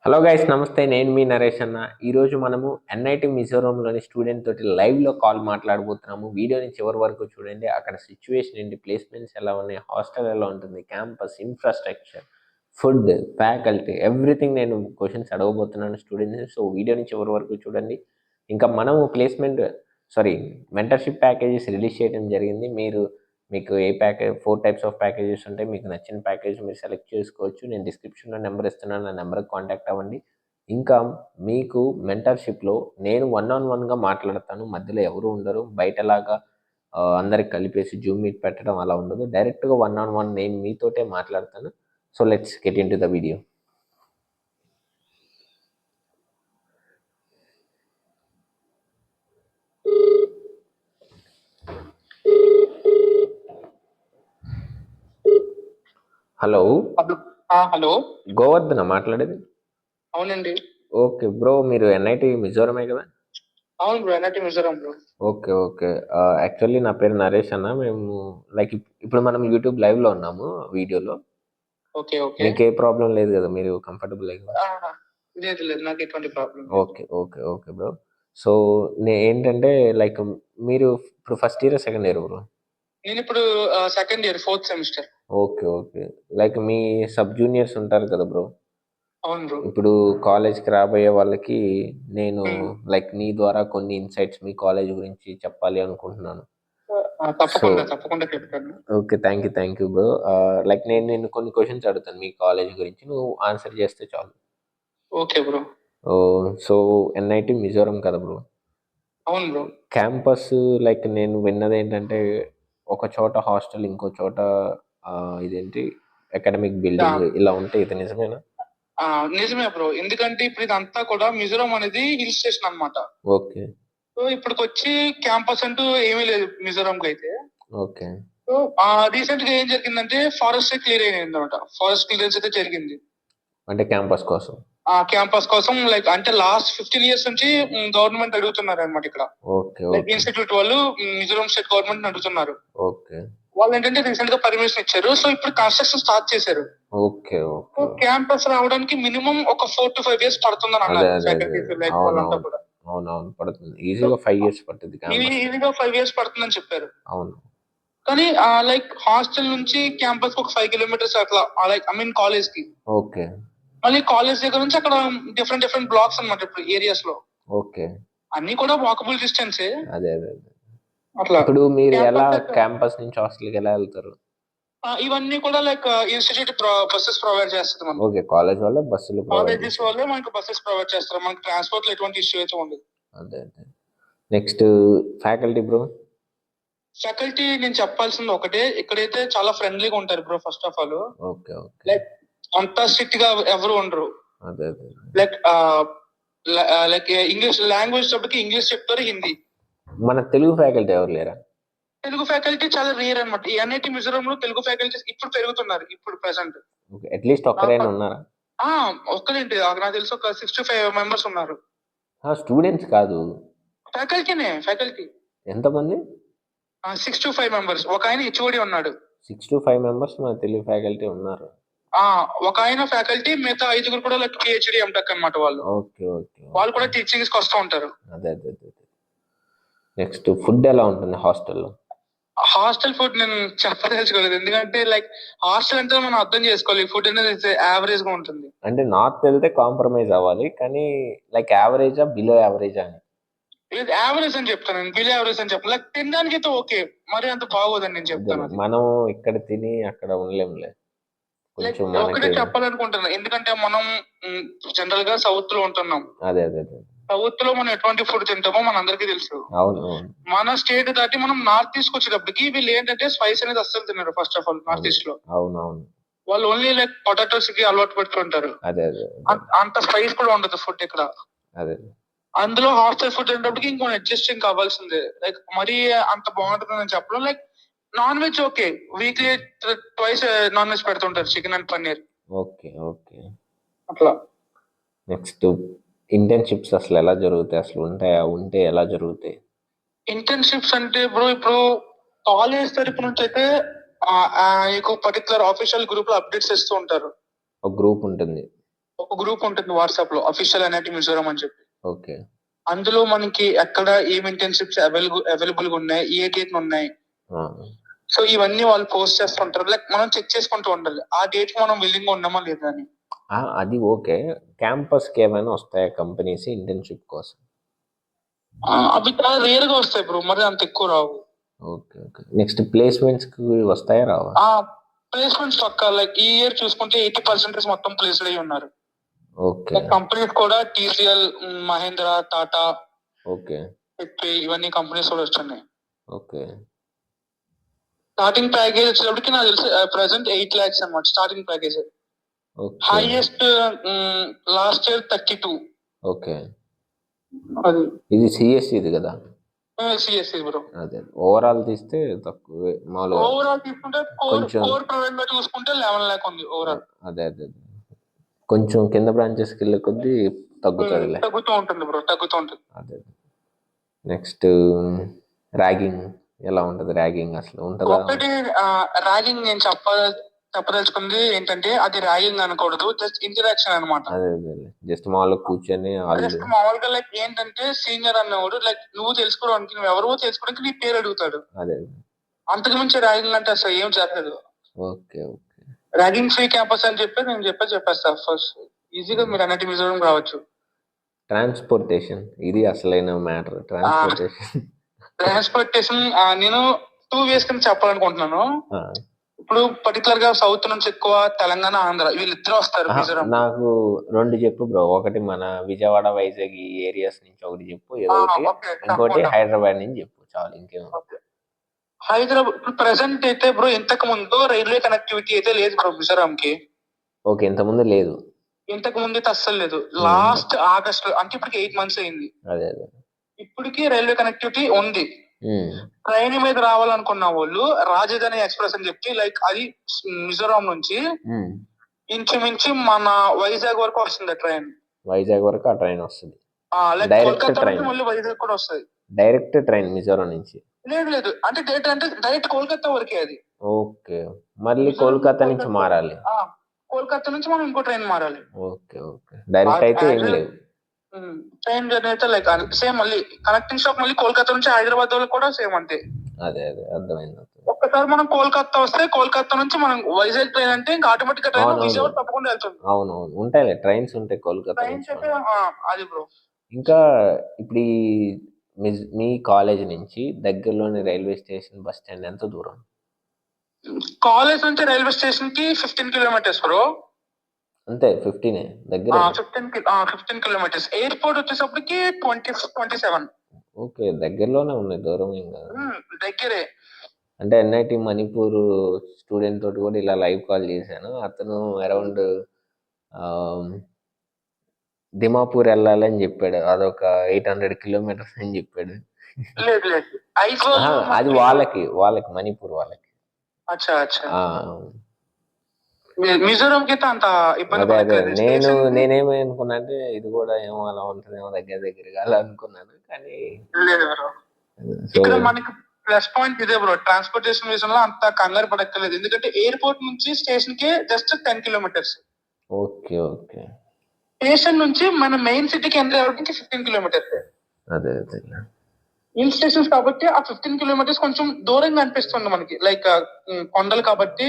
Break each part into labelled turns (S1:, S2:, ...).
S1: Hello guys, నమస్తే. నేను మీ నరేష్ అన్న. ఈరోజు మనము ఎన్ఐటి మిజోరంలోని స్టూడెంట్ తోటి లైవ్లో కాల్ మాట్లాడబోతున్నాము. వీడియోని చివరి వరకు చూడండి. అక్కడ సిచ్యువేషన్ ఏంటి, ప్లేస్మెంట్స్ ఎలా ఉన్నాయి, హాస్టల్ ఎలా ఉంటుంది, campus infrastructure, food, faculty, everything నేను క్వశ్చన్స్ అడగబోతున్నాను స్టూడెంట్స్. సో వీడియోని చివరి వరకు చూడండి. ఇంకా మనము మెంటర్షిప్ ప్యాకేజెస్ రిలీజ్ చేయడం జరిగింది. మీకు ఏ ప్యాకేజ్ 4 టైప్స్ ఆఫ్ ప్యాకేజెస్ ఉంటాయి. మీకు నచ్చిన ప్యాకేజ్ మీరు సెలెక్ట్ చేసుకోవచ్చు. నేను డిస్క్రిప్షన్లో నెంబర్ ఇస్తున్నాను, నా నెంబర్కి కాంటాక్ట్ అవ్వండి. ఇంకా మీకు మెంటర్షిప్లో నేను 1-on-1గా మాట్లాడతాను. మధ్యలో ఎవరు ఉండరు. బయటలాగా అందరికి కలిపేసి జూమ్ మీట్ పెట్టడం అలా ఉండదు. డైరెక్ట్గా 1-on-1 నేను మీతోటే మాట్లాడతాను. So let's get into the video. Hello.
S2: Hello,
S1: Govardhana మాట్లాడేది?
S2: అవునండి.
S1: ఓకే బ్రో, మీరు ఎన్ఐటి మిజోరమే కదా?
S2: అవును bro, NIT Mizoram bro.
S1: Okay okay. Actually నా పేరు నరేష్ అన్న. మేము ఇప్పుడు మనం యూట్యూబ్ లైవ్లో ఉన్నాము, వీడియోలో.
S2: Okay okay.
S1: మీకు ఏ ప్రాబ్లం లేదు కదా? మీరు కంఫర్టబుల్ కదా?
S2: లేదు లేదు, నాకు ఎటువంటి problem.
S1: Okay okay okay bro. So ఏంటంటే మీరు ఇప్పుడు first year second year bro?
S2: నేను ఇప్పుడు second year 4th semester.
S1: Okay okay. మీ సబ్ జూనియర్స్ ఉంటారు కదా బ్రో?
S2: అవును బ్రో.
S1: ఇప్పుడు కాలేజ్కి రాబోయే వాళ్ళకి నేను నీ ద్వారా కొన్ని ఇన్సైట్స్ మీ కాలేజ్ గురించి చెప్పాలి అనుకుంటున్నాను.
S2: తప్పకుండా తప్పకుండా చెప్తాను.
S1: Okay, thank you bro. నేను కొన్ని క్వశ్చన్స్ అడుగుతాను మీ కాలేజ్ గురించి, నువ్వు ఆన్సర్ చేస్తే చాలు.
S2: Okay bro.
S1: So NIT Mizoram కదా బ్రో?
S2: అవును బ్రో.
S1: క్యాంపస్ నేను విన్నది ఏంటంటే ఒక చోట హాస్టల్, ఇంకో చోట ఇదేంటి అకాడమిక్ బిల్డింగ్ ఇలా ఉంటే ఇది నిజమేనా?
S2: నిజమే బ్రో, ఎందుకంటే ఇప్పుడు ఇదంతా కూడా మిజోరం అనేది హిల్ స్టేషన్ అన్నమాట.
S1: ఓకే.
S2: సో ఇప్పటికి వచ్చి క్యాంపస్ అంటూ ఏమీ లేదు మిజోరం కి అయితే.
S1: ఓకే.
S2: సో రీసెంట్ గా ఏం జరిగిందంటే ఫారెస్ట్ క్లియర్ అయింది అనమాట. ఫారెస్ట్ క్లియరెన్స్ అయితే జరిగింది
S1: అంటే క్యాంపస్ కోసం.
S2: క్యాంపస్ కోసం అంటే లాస్ట్ 15 years నుంచి గవర్నమెంట్ అడుగుతున్నారు అనమాట ఇక్కడ. ఇన్స్టిట్యూట్ వాళ్ళు మిజోరం స్టేట్ గవర్నమెంట్ అడుగుతున్నారు.
S1: ఓకే.
S2: వాళ్ళు ఏంటంటే రీసెంట్ గా పర్మిషన్ ఇచ్చారు. సో ఇప్పుడు కన్స్ట్రక్షన్ స్టార్ట్ చేశారు.
S1: ఓకే.
S2: క్యాంపస్ రావడానికి మినిమం ఒక 4 to 5 years పడుతుందని అన్నారు.
S1: అవునవును, పడుతుంది. ఈజీగా 5 years పడుతుంది.
S2: ఈజీగా 5 years పడుతుందని చెప్పారు.
S1: అవును.
S2: కానీ హాస్టల్ నుంచి క్యాంపస్ ఒక 5 kilometers అట్లా, కాలేజ్ కి.
S1: ఓకే.
S2: మళ్ళీ కాలేజ్ దగ్గర నుంచి అక్కడ డిఫరెంట్ బ్లాక్స్ అన్నమాట. ఇప్పుడు ఏరియాస్ లో
S1: ఓకే,
S2: అన్ని కూడా వాకబుల్ డిస్టెన్సే.
S1: అదే అట్లా. ఇప్పుడు మీరు ఎలా క్యాంపస్ నుంచి హాస్టల్ కి ఎలా వెళ్తారు?
S2: ఇవన్నీ కూడా ఇన్స్టిట్యూట్ బస్సెస్ ప్రొవైడ్ చేస్తుంది మనకి.
S1: ఓకే, కాలేజ్ వాళ్ళే బస్సులు
S2: కాలేజెస్ వాళ్ళే మనకి బస్సెస్ ప్రొవైడ్ చేస్తారు. మనకి ట్రాన్స్పోర్ట్ లో ఎటువంటి ఇష్యూ అయితే ఉండదు.
S1: అదే. Next faculty bro?
S2: ఫ్యాకల్టీ నేను చెప్పాల్సింది ఒకటే, ఇక్కడైతే చాలా ఫ్రెండ్లీగా ఉంటారు bro. First of all
S1: okay okay.
S2: అంత స్ట్రిక్ట్ గా ఎవరు ఉండరు.
S1: అదే.
S2: ఇంగ్లీష్ లాంగ్వేజ్ తప్పకి ఇంగ్లీష్ చెప్తారు, హిందీ.
S1: మన తెలుగు ఫ్యాకల్టీ ఎవరు లేరా?
S2: తెలుగు ఫ్యాకల్టీ చాలా రేర్ అనమాట. ఈ ఎన్ఐటి మిజోరం లో తెలుగు ఫ్యాకల్టీ ఇప్పుడు పెరుగుతున్నారు. ఇప్పుడు ప్రెసెంట్
S1: అట్లీస్ట్ ఒక్కరైనా ఉన్నారా?
S2: ఒక్కరేంటి, నాకు తెలిసి ఒక 65 members ఉన్నారు.
S1: స్టూడెంట్స్ కాదు,
S2: ఫ్యాకల్టీ.
S1: ఎంతమంది?
S2: 6 to 5 members. ఒక ఆయన హెచ్ఓడి ఉన్నాడు.
S1: 6 to 5 members మన తెలుగు ఫ్యాకల్టీ ఉన్నారు.
S2: ఒక ఆయన ఫ్యాకల్టీ, మిగతా 5 కూడా పిహెచ్డి ఎంటెక్ అన్నమాట వాళ్ళు.
S1: Okay okay.
S2: వాళ్ళు కూడా టీచింగ్స్ కి వస్తూ ఉంటారు.
S1: అదే. నెక్స్ట్ ఫుడ్ ఎలా ఉంటుంది హాస్టల్లో?
S2: హాస్టల్ ఫుడ్ నేను చెప్పదలుచుకోలేదు, ఎందుకంటే హాస్టల్ అంటే మనం అర్థం చేసుకోవాలి. ఫుడ్ అనేది యావరేజ్ గా ఉంటుంది.
S1: అంటే నార్త్ వెళ్తే కాంప్రమైజ్ అవ్వాలి, కానీ యావరేజా బిలో యావరేజా అని?
S2: యావరేజ్ అని చెప్తాను నేను, బిలో యావరేజ్ అని చెప్పాను. తినడానికి అయితే ఓకే, మరి అంత బాగోదని నేను చెప్తాను.
S1: మనం ఇక్కడ తిని అక్కడ ఉండలేములే.
S2: ఒకటే చెప్పాలనుకుంటున్నా, ఎందుకంటే మనం జనరల్ గా సౌత్ లో ఉంటున్నాం.
S1: అదే.
S2: సౌత్ లో మనం ఎటువంటి ఫుడ్ తింటామో మన అందరికీ తెలుసు.
S1: అవును.
S2: మన స్టేట్ దాటి మనం నార్త్ ఈస్ట్ వచ్చేటప్పటికి వీళ్ళు ఏంటంటే స్పైస్ అనేది అస్సలు తిన్నారు. First of all north east లో
S1: అవునవును,
S2: వాళ్ళు ఓన్లీ పొటాటోస్ కి అలవాటు పెట్టుకుంటారు.
S1: అదే.
S2: అంత స్పైస్ కూడా ఉండదు ఫుడ్ ఇక్కడ.
S1: అదే.
S2: అందులో హాస్టల్ ఫుడ్ అనేటప్పటికి ఇంకో అడ్జస్టింగ్ కావాల్సిందే. మరీ అంత బాగుంటుంది అని చెప్పడం. Non veg okay, weekly twice non veg పెడుతుంటారు, చికెన్ అండ్ పన్నీర్.
S1: ఓకే
S2: అట్లా.
S1: నెక్స్ట్ ఇంటర్న్షిప్స్ అసలు ఎలా జరుగుతాయి? అసలు ఉంటాయా? ఉంటే ఎలా జరుగుతాయి?
S2: ఇంటర్న్షిప్స్ అంటే బ్రో, ఇప్పుడు కాలేజ్ తరపు నుంచి అయితే పర్టికులర్ ఆఫీషియల్ గ్రూప్ లో అప్డేట్స్ ఇస్తూ ఉంటారు.
S1: ఒక గ్రూప్ ఉంటుంది.
S2: ఒక గ్రూప్ ఉంటుంది వాట్సాప్ లో, అఫీషియల్ ఎన్ఐటి మిజోరం అని చెప్పి.
S1: ఓకే.
S2: అందులో మనకి ఎక్కడ ఏం ఇంటర్న్షిప్స్ అవైలబుల్ గా ఉన్నాయి, ఏ డేట్ ఉన్నాయి,
S1: ఆ,
S2: సో ఇవన్నీ వాళ్ళు పోస్ట్ చేస్తుంటారు. లైక్ మనం చెక్ చేసుకుంటూ ఉండాలి ఆ డేట్ కి మనం విల్లింగ్ ఉన్నామా లేదా అని.
S1: అది ఓకే. క్యాంపస్కి ఏమైనా వస్తాయా కంపెనీస్ ఇంటర్న్షిప్ కోసం?
S2: అవి చాలా రేర్ గా వస్తాయి బ్రో, మరి అంత ఎక్కువ రావు.
S1: Okay okay. నెక్స్ట్ ప్లేస్మెంట్స్కి వస్తాయా రావా?
S2: ప్లేస్మెంట్స్ పక్క లైక్ ఈ ఇయర్ చూసుకుంటే 80% మొత్తం ప్లేస్డ్ అయ్యి ఉన్నారు.
S1: ఓకే
S2: కంపెనీస్ కూడా TCL, మహేంద్ర, టాటా,
S1: ఓకే
S2: ఇవన్నీ కంపెనీస్ కూడా వస్తున్నాయి.
S1: ఓకే
S2: స్టార్టింగ్ ప్యాకేజ్ వచ్చేటప్పటికి నాకు తెలిసి ప్రెసెంట్ 8 lakhs అన్నమాట starting package.
S1: Okay
S2: highest last year 32.
S1: Okay.
S2: అది
S1: ఇది సిఎస్సిది కదా?
S2: CSC bro.
S1: అదే ఓవరాల్ తీస్తే తక్కువే మామూలుగా.
S2: ఓవరాల్ తీసుకుంటే
S1: కొంచెం
S2: కోర్ ప్రొవైడ్ గా చూసుకుంటే 11 lakh ఉంది ఓవరాల్.
S1: అదే అదే అదే. కొంచెం కింద బ్రాంచెస్కి వెళ్ళే కొద్దీ తగ్గుతుందిలే.
S2: తగ్గుతూ ఉంటుంది బ్రో, తగ్గుతూ ఉంటుంది.
S1: అదే. నెక్స్ట్ ర్యాగింగ్ ఎలా ఉంటుంది? ర్యాగింగ్ అసలు ఉంటుందా?
S2: ఒకటి ర్యాగింగ్ నేను చెప్పదలుచుకుంది ఏంటంటే అది ర్యాగింగ్ అనకూడదు, జస్ట్ ఇంటరాక్షన్ అనమాట.
S1: అదే అదే జస్ట్ మామూలుగా కూర్చొని
S2: జస్ట్ మామూలుగా లైక్ ఏంటంటే సీనియర్ అన్నవాడు లైక్ నువ్వు తెలుసుకోవడానికి, నువ్వు ఎవరో తెలుసుకోవడానికి నీ పేరు అడుగుతాడు.
S1: అదే.
S2: అంతకు మించి ర్యాగింగ్ అంటే అసలు ఏం జరగదు.
S1: Okay okay.
S2: Ragging free campus అని చెప్పి నేను చెప్పేస్తా ఫస్ట్, ఈజీగా మీరు అన్నట్టు మిజోరం రావచ్చు.
S1: ట్రాన్స్పోర్టేషన్ ఇది అసలైన మ్యాటర్.
S2: ట్రాన్స్పోర్టేషన్ నేను 2 ways కింద చెప్పాలనుకుంటున్నాను. ఇప్పుడు పర్టికులర్ గా సౌత్ నుంచి ఎక్కువ తెలంగాణ, ఆంధ్ర వీళ్ళిద్దరు వస్తారు మిజోరం.
S1: నాకు 2 చెప్పు బ్రో. ఒకటి మన విజయవాడ, వైజాగ్ ఈ ఏరియాస్ నుంచి ఒకటి చెప్పు, ఏదో ఒకటి. ఇంకోటి హైదరాబాద్ నుంచి చెప్పు, చాలు. ఇంకేం?
S2: హైదరాబాద్ ఇప్పుడు ప్రెసెంట్ అయితే బ్రో, ఇంతకు ముందు రైల్వే కనెక్టివిటీ అయితే లేదు బ్రో మిజోరం కి.
S1: ఓకే. ఇంతకుముందు లేదు.
S2: ఇంతకు ముందు అయితే అస్సలు లేదు. లాస్ట్ ఆగస్ట్ అంటే ఇప్పటికి 8 months అయింది.
S1: అదే అదే.
S2: ఇప్పటికి రైల్వే కనెక్టివిటీ ఉంది. ట్రైన్ మీద రావాలనుకున్న వాళ్ళు రాజధాని ఎక్స్ప్రెస్ అని చెప్పి లైక్ అది మిజోరాం నుంచి ఇంచుమించి మన వైజాగ్ వరకు వస్తుంది ట్రైన్.
S1: వైజాగ్ వరకు ఆ ట్రైన్ వస్తుంది.
S2: డైరెక్ట్ ట్రైన్ మళ్ళీ వైజాగ్ కూడా వస్తుంది.
S1: డైరెక్ట్ ట్రైన్ మిజోరాం నుంచి?
S2: లేదు అంటే డైరెక్ట్ కోల్కతా వరకే అది.
S1: ఓకే. మళ్ళీ కోల్కతా నుంచి మారాలి?
S2: కోల్కతా నుంచి మనం ఇంకో ట్రైన్ మారాలి.
S1: Okay okay. డైరెక్ట్ అయితే ఏం లేదు.
S2: ట్రైన్ జర్నీ అయితే లైక్ సేమ్. మళ్ళీ కనెక్టింగ్ స్టాప్ మళ్ళీ కోల్కతా నుంచి హైదరాబాద్ వరకు కూడా సేమ్ అంతే.
S1: అదే అదే అర్థమైంది.
S2: ఒక్కసారి మనం కోల్కతా వస్తే కోల్కతా నుంచి మనం వైజాగ్ ట్రైన్ అంటే ఇంకా ఆటోమేటిక్ గా ట్రైన్ విజయవాడ తప్పకుండా వెళ్తుంది.
S1: అవునవును ఉంటాయి ట్రైన్స్ ఉంటాయి కోల్కతా నుంచి.
S2: అది బ్రో.
S1: ఇంకా ఇప్పుడు మీ కాలేజ్ నుంచి దగ్గరలోని రైల్వే స్టేషన్, బస్ స్టాండ్ ఎంత దూరం?
S2: కాలేజ్ నుంచి రైల్వే స్టేషన్ కి 15 kilometers బ్రో.
S1: అంతే? 15 దగ్గర?
S2: 15 kilometers. ఎయిర్పోర్ట్ వచ్చేసప్పటికి 27.
S1: ఓకే. దగ్గరలోనే ఉన్నాయి, దూరం ఏం కాదు.
S2: దగ్గరే.
S1: అంటే ఎన్ఐటి మణిపూర్ స్టూడెంట్ తోటి కూడా ఇలా లైవ్ కాల్ చేశాను. అతను అరౌండ్ దిమాపూర్ వెళ్ళాలని చెప్పాడు. అదొక 800 kilometers అని చెప్పాడు. అది వాళ్ళకి మణిపూర్ వాళ్ళకి.
S2: మిజోరం కి అంత ఇబ్బంది.
S1: నేనేమో అనుకున్నా అంటే ఇది కూడా ఏమో అలా ఉంటుందేమో దగ్గరగా అలా అనుకున్నాను. కానీ
S2: మనకి ప్లస్ పాయింట్ ఇదే బ్రో, ట్రాన్స్పోర్టేషన్ విషయంలో అంత కంగారు పడక్కర్లేదు. ఎందుకంటే ఎయిర్పోర్ట్ నుంచి స్టేషన్ కి just 10 kilometers.
S1: Okay okay.
S2: Station నుంచి మన మెయిన్ సిటీకి ఎంటర్ అవ్వడానికి 15 kilometers.
S1: అదే అదే.
S2: హిల్ స్టేషన్స్ కాబట్టి ఆ 15 kilometers కొంచెం దూరంగా అనిపిస్తుంది మనకి. లైక్ కొండలు కాబట్టి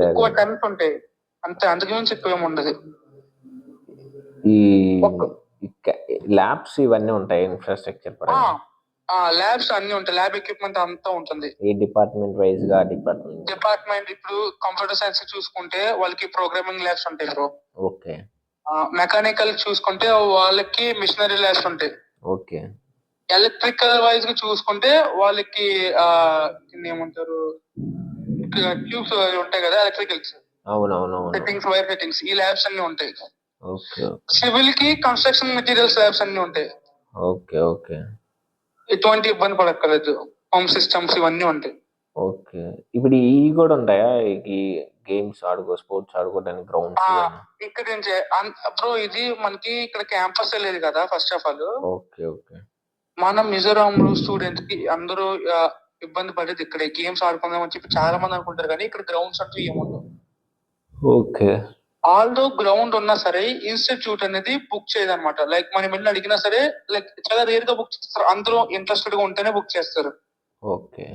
S2: ఎక్కువ టర్న్స్ ఉంటాయి అంతే, అంతకుమించి ఎక్కువ ఏమి ఉండదు.
S1: ఈ ల్యాబ్స్ ఇవన్నీ ఉంటాయి, ఇన్ఫ్రాస్ట్రక్చర్ పరంగా
S2: ల్యాబ్స్ అన్ని ఉంటాయి, ల్యాబ్ ఎక్విప్మెంట్ అంతా ఉంటుంది.
S1: ఈ డిపార్ట్మెంట్ వైజ్ గా
S2: డిపార్ట్మెంట్ ఇప్పుడు కంప్యూటర్ సైన్స్ చూసుకుంటే వాళ్ళకి ప్రోగ్రామింగ్ ల్యాబ్స్ ఉంటాయి బ్రో.
S1: ఓకే.
S2: మెకానికల్ చూసుకుంటే వాళ్ళకి మిషనరీ ల్యాబ్స్ ఉంటాయి.
S1: ఓకే.
S2: ఎలక్ట్రికల్ వైజ్ గా చూసుకుంటే వాళ్ళకి ఏమంటారు ట్యూబ్స్ ఉంటాయి కదా, ఎలక్ట్రికల్స్.
S1: అవునవును.
S2: సెట్టింగ్స్, వైర్ సెట్టింగ్స్, ఈ ల్యాబ్స్ అన్ని ఉంటాయి.
S1: ఓకే.
S2: సివిల్ కి కన్స్ట్రక్షన్ మెటీరియల్స్ ల్యాబ్స్ అన్ని ఉంటాయి.
S1: Okay okay.
S2: ఎటువంటి ఇబ్బంది పడక్కర్లేదు, హోమ్ సిస్టమ్స్ ఇవన్నీ ఉంటాయి.
S1: ఓకే. ఇప్పుడు ఈ కూడా ఉంటాయా ఈ గేమ్స్ స్పోర్ట్స్ ఆడుకోవడానికి గ్రౌండ్స్?
S2: ఇక్కడ నుంచి బ్రో ఇది మనకి ఇక్కడ క్యాంపస్ లేదు కదా first of all.
S1: Okay okay.
S2: మన మిజోరాం లో స్టూడెంట్స్ కి అందరూ ఇబ్బంది పడేది ఇక్కడే. గేమ్స్ ఆడుకుందామని చెప్పి చాలా మంది అనుకుంటారు కానీ ఇక్కడ గ్రౌండ్స్ అంటూ ఏముండవు.
S1: ఓకే.
S2: ఆల్దో గ్రౌండ్ ఉన్నా సరే ఇన్స్టిట్యూట్ అనేది బుక్ చేయదన్నమాట. లైక్ మనం వెళ్ళి అడిగినా సరే లైక్ చాలా రేర్ గా బుక్ చేస్తారు, అందరూ ఇంట్రెస్టెడ్ గా ఉంటేనే బుక్ చేస్తారు.
S1: ఓకే.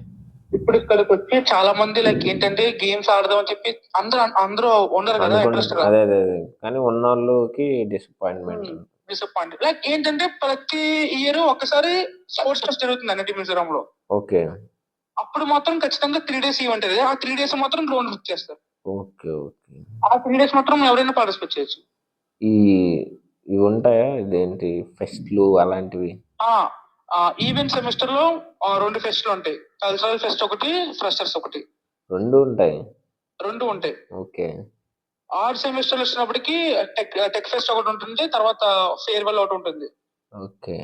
S2: ఇప్పుడు ఇక్కడికి వచ్చి చాలా మంది లైక్ ఏంటంటే గేమ్స్ ఆడదాం అని చెప్పి అందరూ ఉండరు కదా ఇంట్రెస్ట్ గా.
S1: అదే కానీ ఉన్నోళ్ళకి డిసప్పాయింట్మెంట్.
S2: లైక్ ఏంటంటే ప్రతి ఇయర్ ఒకసారి స్పోర్ట్స్ ఫెస్ట్ జరుగుతుంది అన్నట్టు మిజోరాం లో.
S1: ఓకే.
S2: అప్పుడు మాత్రం ఖచ్చితంగా 3 days ఈవెంట్ అది. ఆ 3 days మాత్రం గ్రౌండ్ బుక్ చేస్తారు.
S1: ఓకే.
S2: ఆ 3 days మాత్రం ఎవరైనా పార్టిసిపేట్ చేయొచ్చు.
S1: ఈ ఇవి ఉంటాయా, ఇదేంటి ఫెస్ట్లు అలాంటివి?
S2: ఈవెంట్ సెమిస్టర్ లో 2 ఫెస్ట్లు ఉంటాయి. కల్చరల్ ఫెస్ట్ ఒకటి, ఫ్రెషర్స్ ఒకటి.
S1: 2 ఉంటాయి.
S2: 2 ఉంటాయి.
S1: ఓకే.
S2: ఆర్ట్ సెమిస్టర్ వచ్చినప్పటికి టెక్ ఫెస్ట్ ఒకటి ఉంటుంది, తర్వాత ఫేర్వెల్ ఒకటి ఉంటుంది.
S1: ఓకే.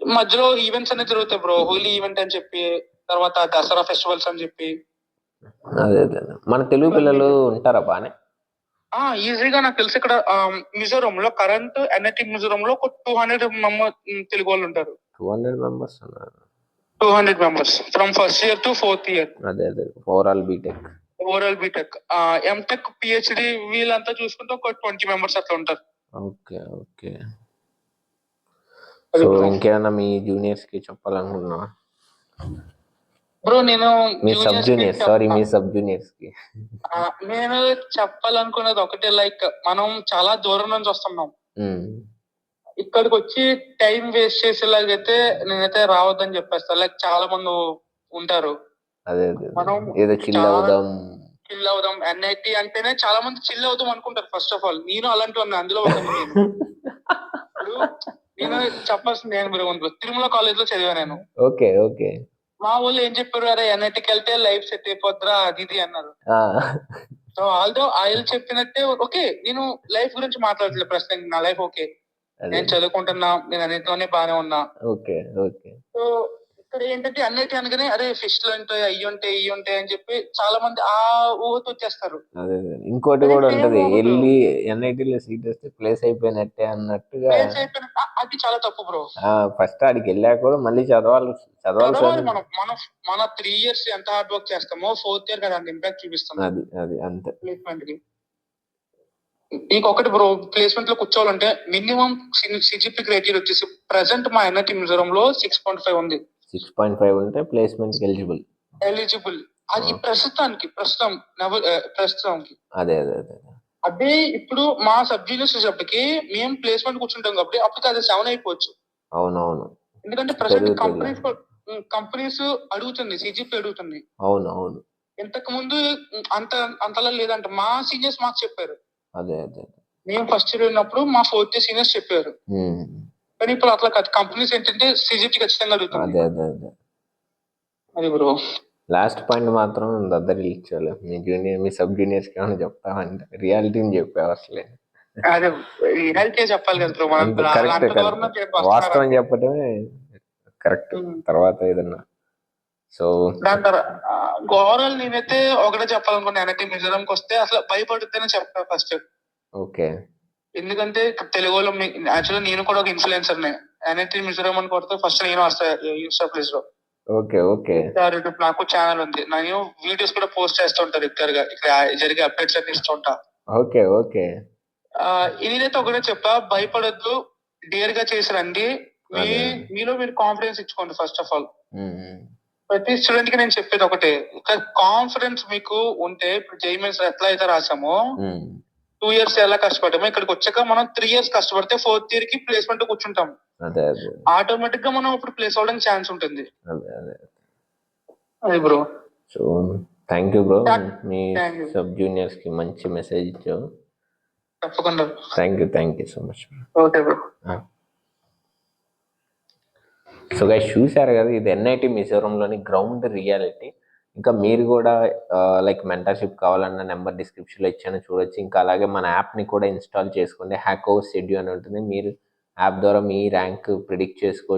S2: మధ్యలో ఈవెంట్స్ అనేది జరుగుతాయి బ్రో. హోలీ ఈవెంట్ అని చెప్పి, తర్వాత దసరా ఫెస్టివల్స్ అని చెప్పి.
S1: అదే మన తెలుగు పిల్లలు ఉంటారా బానే?
S2: ఈజీగా నాకు తెలిసి ఇక్కడ మిజోరం లో కరెంట్ ఎన్ఐటి మిజోరం లో ఒక 200 మెంబర్ తెలుగు వాళ్ళు ఉంటారు.
S1: 200 మెంబర్స్ ఉన్నారు.
S2: 200 members from first year to 4th year.
S1: అదే ఓవరాల్ బీటెక్
S2: ఎంటెక్ పిహెచ్డి వీళ్ళంతా చూసుకుంటే ఒక 20 మెంబర్స్ అట్లా ఉంటారు.
S1: ఓకే. సో ఇంకేమైనా మీ జూనియర్స్ కి చెప్పాలనుకున్నా
S2: బ్రో? నేను
S1: మీ సబ్ జూనియర్స్ కి
S2: నేను చెప్పాలనుకున్నది ఒకటే, లైక్ మనం చాలా దూరం నుంచి వస్తున్నాం. ఇక్కడికి వచ్చి టైం వేస్ట్ చేసేలాగైతే నేనైతే రావద్దని చెప్పేస్తా. లైక్ చాలా మంది ఉంటారు.
S1: అదే మనం ఏదో చిల్
S2: అవుదాం ఎన్ఐటి అంటేనే చాలా మంది చిల్ అవుదాం అనుకుంటారు. ఫస్ట్ ఆఫ్ ఆల్ నేను అలాంటి ఉన్నా, అందులో నేను చెప్పాల్సింది నేను తిరుమల కాలేజ్ లో చదివా నేను.
S1: ఓకే.
S2: మా వాళ్ళు ఏం చెప్పారు, అరే ఎన్ఐటికి వెళ్తే లైఫ్ సెట్ అయిపోద్రా అది ఇది అన్నారు. సో ఆల్దో ఆయన చెప్పినట్టే ఓకే. నేను లైఫ్ గురించి మాట్లాడలేదు ప్రస్తుతం. నా లైఫ్ ఓకే, నేను చదువుకుంటున్నా, నేను అన్నింటిలోనే బాగానే ఉన్నా.
S1: ఓకే.
S2: సో ఇక్కడ ఏంటంటే అన్నిటి అనగానే అరే ఫిస్ట్లు ఉంటాయి, అయ్యి ఉంటాయి అని చెప్పి చాలా మంది ఆ ఊహతో వచ్చేస్తారు.
S1: అదే ఇంకోటి కూడా ఉంటది, వెళ్ళి ఎన్ఐటీలో సీట్ వస్తే ప్లేస్ అయిపోయినట్టే అన్నట్టుగా.
S2: అది చాలా తప్పు బ్రో.
S1: ఫస్ట్ ఆడికి వెళ్ళాక కూడా మళ్ళీ చదవాలి.
S2: మన 3 years ఎంత హార్డ్ వర్క్ చేస్తామో 4th year కదా ఇంపాక్ట్ చూపిస్తాం.
S1: అది అంతే.
S2: ప్లేస్మెంట్ కి ఇంకొకటి బ్రో, ప్లేస్మెంట్ లో కూర్చోవాలంటే మినిమం సిజిపి క్రైటీరియా వచ్చేసి ప్రెసెంట్ మా ఎన్ఐటి మిజోరం లో 6.5 ఉంది.
S1: 6.5 ఉంటే ప్లేస్మెంట్ ఎలిజిబుల్.
S2: అది ప్రస్తుతానికి
S1: అదే
S2: అదే ఇప్పుడు మా సబ్ జూనియర్స్ వచ్చేటప్పటికి మేము ప్లేస్మెంట్ కూర్చుంటాం కాబట్టి అప్పటికి అది 7 అయిపోవచ్చు.
S1: అవునవును.
S2: ఎందుకంటే ప్రెసెంట్ కంపెనీస్ అడుగుతుంది, సిజిపి అడుగుతుంది.
S1: అవును.
S2: ఇంతకు ముందు అంతలా లేదంట. మా సీనియర్స్ మాకు చెప్పారు.
S1: అదే
S2: మేము ఫస్ట్ ఇయర్ వెళ్ళినప్పుడు మా 4th year సీనియర్స్ చెప్పారు. కానీ ఇప్పుడు అట్లా కంపెనీస్ ఏంటంటే సిజిపి ఖచ్చితంగా అడుగుతుంది.
S1: అదే
S2: అది బ్రో.
S1: లాస్ట్ పాయింట్ మాత్రం దగ్గర ఇచ్చాలి. మీ సబ్ జూనియర్స్ కి ఏమైనా చెప్తామంటే రియాలిటీని చెప్పావు అసలే.
S2: అదే రియాలిటీ చెప్పాలి కదా బ్రో.
S1: కరెక్ట్. వాస్తవం చెప్పటమే కరెక్ట్. తర్వాత ఏదన్నా సో
S2: దాని తర్వాత ఓవరాల్ నేనైతే ఒకటే చెప్పాలనుకున్నా, ఎన్ఐటి మిజోరంకి వస్తే అసలు భయపడుతూనే చెప్తాను ఫస్ట్.
S1: ఓకే.
S2: ఎందుకంటే తెలుగు వాళ్ళు యాక్చువల్లీ నేను కూడా ఒక ఇన్ఫ్లుయెన్సర్ నే. ఎన్ఐటి మిజోరం అని కొడితే ఫస్ట్ నేను వస్తాను ఇన్స్టా ప్లేస్ లో.
S1: ఓకే.
S2: నాకు ఛానల్ ఉంది, నేను వీడియోస్ కూడా పోస్ట్ చేస్తూ ఉంటాను రెగ్యులర్ గా. ఇక్కడ జరిగే అప్డేట్స్ అన్ని ఇస్తూ ఉంటా.
S1: ఓకే.
S2: నేనైతే ఒకటే చెప్పా, భయపడద్దు, డేర్ గా చేసి రండి. మీలో మీరు కాన్ఫిడెన్స్ ఇచ్చుకోండి ఫస్ట్ ఆఫ్ ఆల్. ప్రతి స్టూడెంట్ కి నేను చెప్పేది ఒకటే, కాన్ఫిడెన్స్ మీకు ఉంటే ఇప్పుడు జైమెన్స్ ఎట్లా అయితే రాసామో 2 years ఎలా కష్టపడ్డామో ఇక్కడికి వచ్చాక మనం 3 years కష్టపడితే 4th year కి ప్లేస్మెంట్ కూర్చుంటాం. ఆటోమేటిక్ గా మనం ఇప్పుడు ప్లేస్ అవడానికి ఛాన్స్ ఉంటుంది. అది bro.
S1: So thank you bro. Me sub juniors కి మంచి మెసేజ్ ఇచ్చావు.
S2: తప్పకుండా.
S1: Thank you so much.
S2: Okay bro.
S1: So guys చూశారు కదా, ఇది ఎన్ఐటి మిజోరంలోని గ్రౌండ్ రియాలిటీ. ఇంకా మీరు కూడా లైక్ మెంటర్షిప్ కావాలన్న నెంబర్ డిస్క్రిప్షన్లో ఇచ్చాను, చూడొచ్చు. ఇంకా అలాగే మన యాప్ని కూడా ఇన్స్టాల్ చేసుకోండి. హ్యాక్ ఓవర్ షెడ్యూల్ అని ఉంటుంది. మీరు యాప్ ద్వారా మీ ర్యాంక్ ప్రిడిక్ట్ చేసుకోవచ్చు.